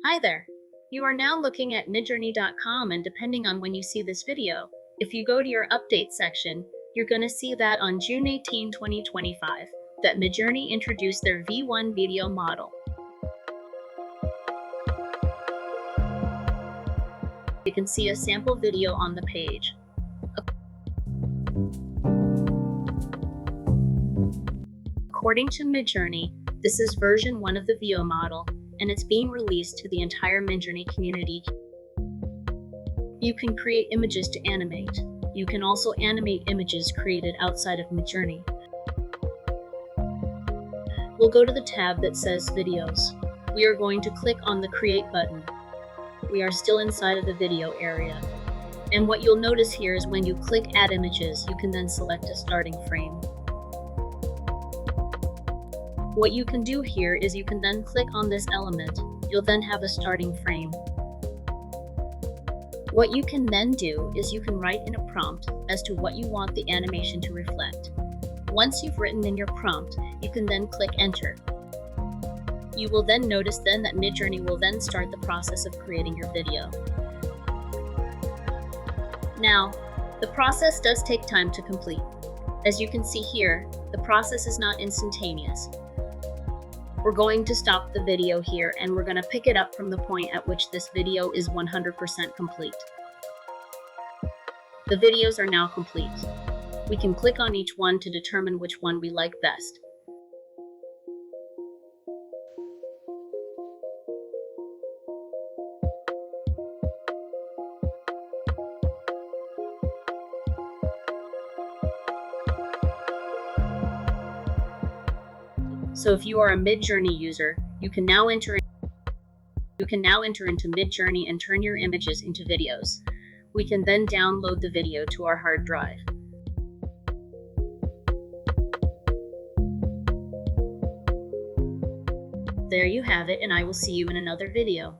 Hi there. You are now looking at MidJourney.com, and depending on when you see this video, if you go to your update section, you're going to see that on June 18, 2025, that MidJourney introduced their V1 video model. You can see a sample video on the page. According to MidJourney, this is version 1 of the VO model, and it's being released to the entire MidJourney community. You can create images to animate. You can also animate images created outside of MidJourney. We'll go to the tab that says Videos. We are going to click on the Create button. We are still inside of the video area. And what you'll notice here is when you click Add Images, you can then select a starting frame. What you can do here is you can then click on this element. You'll then have a starting frame. What you can then do is you can write in a prompt as to what you want the animation to reflect. Once you've written in your prompt, you can then click Enter. You will then notice then that MidJourney will then start the process of creating your video. Now, the process does take time to complete. As you can see here, the process is not instantaneous. We're going to stop the video here, and we're going to pick it up from the point at which this video is 100% complete. The videos are now complete. We can click on each one to determine which one we like best. So if you are a MidJourney user, you can now enter into MidJourney and turn your images into videos. We can then download the video to our hard drive. There you have it, and I will see you in another video.